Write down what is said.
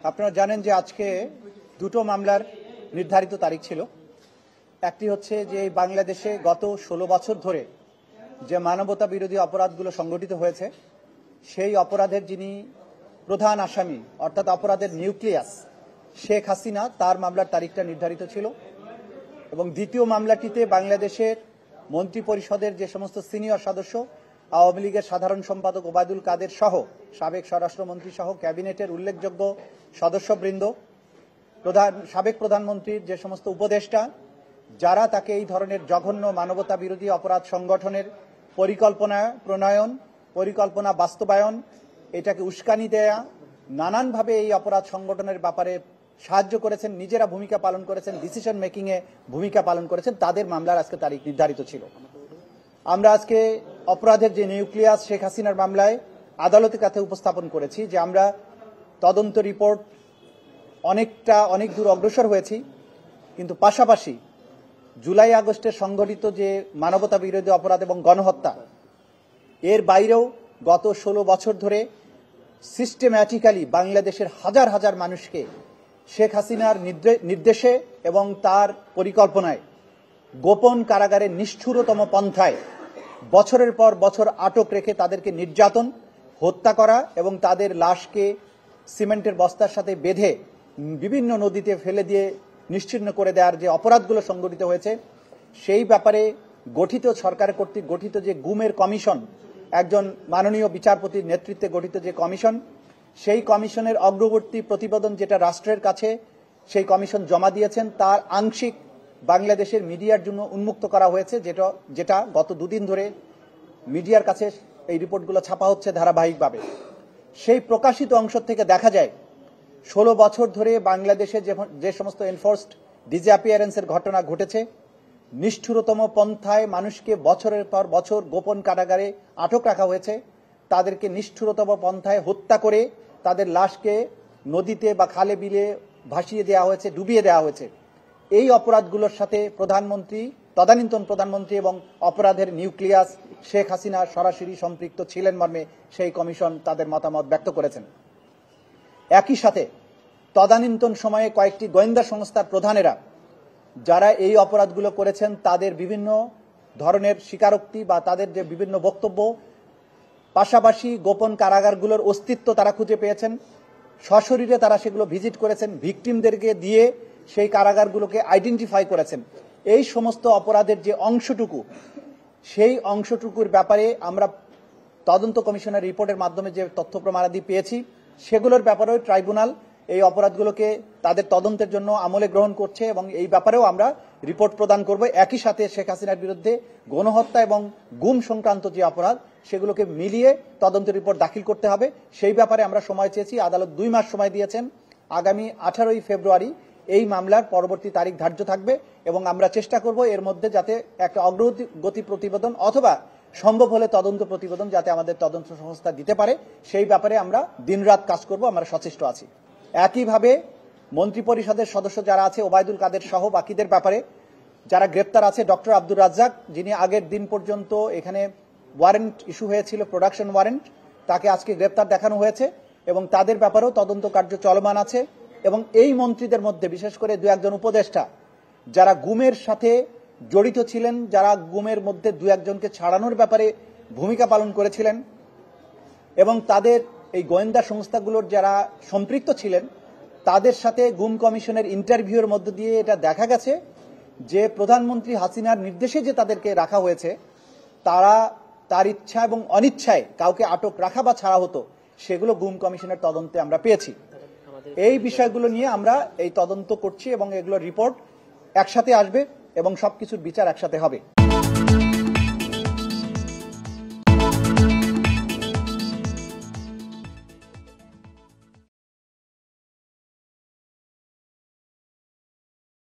আপনারা জানেন যে আজকে দুটো মামলার নির্ধারিত তারিখ ছিল। একটি হচ্ছে যে বাংলাদেশে গত 16 বছর ধরে যে মানবতা বিরোধী অপরাধগুলো সংগঠিত হয়েছে সেই অপরাধের যিনি প্রধান আসামি অর্থাৎ অপরাধের নিউক্লিয়াস শেখ হাসিনা, তার মামলার তারিখটা নির্ধারিত ছিল। এবং দ্বিতীয় মামলাটিতে বাংলাদেশের মন্ত্রী পরিষদের যে সমস্ত সিনিয়র সদস্য, আওয়ামী লীগের সাধারণ সম্পাদক ওবায়দুল কাদের সহ সাবেক স্বরাষ্ট্রমন্ত্রী সহ ক্যাবিনেটের উল্লেখযোগ্য সদস্যবৃন্দ, সাবেক প্রধানমন্ত্রীর যে সমস্ত উপদেষ্টা, যারা তাকে এই ধরনের জঘন্য মানবতা বিরোধী অপরাধ সংগঠনের পরিকল্পনা প্রণয়ন, পরিকল্পনা বাস্তবায়ন, এটাকে উস্কানি দেয়া, নানানভাবে এই অপরাধ সংগঠনের ব্যাপারে সাহায্য করেছেন, নিজেরা ভূমিকা পালন করেছেন, ডিসিশন মেকিংয়ে ভূমিকা পালন করেছেন, তাদের মামলার আজকে তারিখ নির্ধারিত ছিল। আমরা আজকে অপরাধের যে নিউক্লিয়াস শেখ হাসিনার মামলায় আদালতের কাছে উপস্থাপন করেছি যে আমরা তদন্ত রিপোর্ট অনেক দূর অগ্রসর হয়েছি, কিন্তু পাশাপাশি জুলাই আগস্টের সংঘটিত যে মানবতা বিরোধী অপরাধ এবং গণহত্যা, এর বাইরেও গত 16 বছর ধরে সিস্টেম্যাটিক্যালি বাংলাদেশের হাজার হাজার মানুষকে শেখ হাসিনার নির্দেশে এবং তার পরিকল্পনায় গোপন কারাগারে নিষ্ঠুরতম পন্থায় বছরের পর বছর আটক রেখে তাদেরকে নির্যাতন, হত্যা করা এবং তাদের লাশকে সিমেন্টের বস্তার সাথে বেঁধে বিভিন্ন নদীতে ফেলে দিয়ে নিশ্চিহ্ন করে দেওয়ার যে অপরাধগুলো সংঘটিত হয়েছে, সেই ব্যাপারে সরকার কর্তৃক গঠিত যে গুমের কমিশন, একজন মাননীয় বিচারপতির নেতৃত্বে গঠিত যে কমিশন, সেই কমিশনের অগ্রবর্তী প্রতিবেদন যেটা রাষ্ট্রের কাছে সেই কমিশন জমা দিয়েছেন, তার আংশিক বাংলাদেশের মিডিয়ার জন্য উন্মুক্ত করা হয়েছে, যেটা গত দুদিন ধরে মিডিয়ার কাছে এই রিপোর্টগুলো ছাপা হচ্ছে ধারাবাহিকভাবে। সেই প্রকাশিত অংশ থেকে দেখা যায় 16 বছর ধরে বাংলাদেশে যে সমস্ত এনফোর্সড ডিসঅ্যাপিয়ারেন্সের ঘটনা ঘটেছে, নিষ্ঠুরতম পন্থায় মানুষকে বছরের পর বছর গোপন কারাগারে আটক রাখা হয়েছে, তাদেরকে নিষ্ঠুরতম পন্থায় হত্যা করে তাদের লাশকে নদীতে বা খালে বিলে ভাসিয়ে দেওয়া হয়েছে, ডুবিয়ে দেওয়া হয়েছে। এই অপরাধগুলোর সাথে তদানীন্তন প্রধানমন্ত্রী এবং অপরাধের নিউক্লিয়াস শেখ হাসিনা সরাসরি সম্পৃক্ত ছিলেন মর্মে সেই কমিশন তাদের মতামত ব্যক্ত করেছেন। একই সাথে তদানীন্তন সময়ে কয়েকটি গোয়েন্দা সংস্থার প্রধানেরা যারা এই অপরাধগুলো করেছেন তাদের বিভিন্ন ধরনের স্বীকারোক্তি বা তাদের যে বিভিন্ন বক্তব্য, পাশাপাশি গোপন কারাগারগুলোর অস্তিত্ব তারা খুঁজে পেয়েছেন, সশরীরে তারা সেগুলো ভিজিট করেছেন, ভিকটিমদেরকে দিয়ে সেই কারাগারগুলোকে আইডেন্টিফাই করেছেন। এই সমস্ত অপরাধের যে অংশটুকু, সেই অংশটুকুর ব্যাপারে আমরা তদন্ত কমিশনের রিপোর্টের মাধ্যমে যে তথ্য প্রমাণাদি পেয়েছি, সেগুলোর ব্যাপারেও ট্রাইব্যুনাল এই অপরাধগুলোকে তাদের তদন্তের জন্য আমলে গ্রহণ করছে এবং এই ব্যাপারেও আমরা রিপোর্ট প্রদান করব। একই সাথে শেখ হাসিনার বিরুদ্ধে গণহত্যা এবং গুম সংক্রান্ত যে অপরাধ, সেগুলোকে মিলিয়ে তদন্ত রিপোর্ট দাখিল করতে হবে। সেই ব্যাপারে আমরা সময় চেয়েছি, আদালত 2 মাস সময় দিয়েছেন। আগামী 18ই ফেব্রুয়ারি এই মামলার পরবর্তী তারিখ ধার্য থাকবে এবং আমরা চেষ্টা করব এর মধ্যে যাতে একটা অগ্রগতি প্রতিবেদন অথবা সম্ভব হলে তদন্ত প্রতিবেদন যাতে আমাদের তদন্ত সংস্থা দিতে পারে, সেই ব্যাপারে আমরা দিনরাত কাজ করব, আমরা সচেষ্ট আছি। একইভাবে মন্ত্রী পরিষদের সদস্য যারা আছে, ওবায়দুল কাদের সহ বাকিদের ব্যাপারে যারা গ্রেপ্তার আছে, ডক্টর আব্দুর রাজ্জাক, যিনি আগের দিন পর্যন্ত এখানে ওয়ারেন্ট ইস্যু হয়েছিল, প্রোডাকশন ওয়ারেন্ট, তাকে আজকে গ্রেপ্তার দেখানো হয়েছে এবং তাদের ব্যাপারেও তদন্ত কার্য চলমান আছে। এবং এই মন্ত্রীদের মধ্যে বিশেষ করে 2-1 উপদেষ্টা যারা গুমের সাথে জড়িত ছিলেন, যারা গুমের মধ্যে 2-1 জনকে ছাড়ানোর ব্যাপারে ভূমিকা পালন করেছিলেন এবং তাদের এই গোয়েন্দা সংস্থাগুলোর যারা সম্পৃক্ত ছিলেন, তাদের সাথে গুম কমিশনের ইন্টারভিউর মধ্য দিয়ে এটা দেখা গেছে যে প্রধানমন্ত্রী হাসিনার নির্দেশে যে তাদেরকে রাখা হয়েছে, তার ইচ্ছা এবং অনিচ্ছায় কাউকে আটক রাখা বা ছাড়া হতো, সেগুলো গুম কমিশনের তদন্তে আমরা পেয়েছি। এই বিষয়গুলো নিয়ে আমরা এই তদন্ত করছি এবং এগুলোর রিপোর্ট একসাথে আসবে এবং সবকিছুর বিচার একসাথে হবে।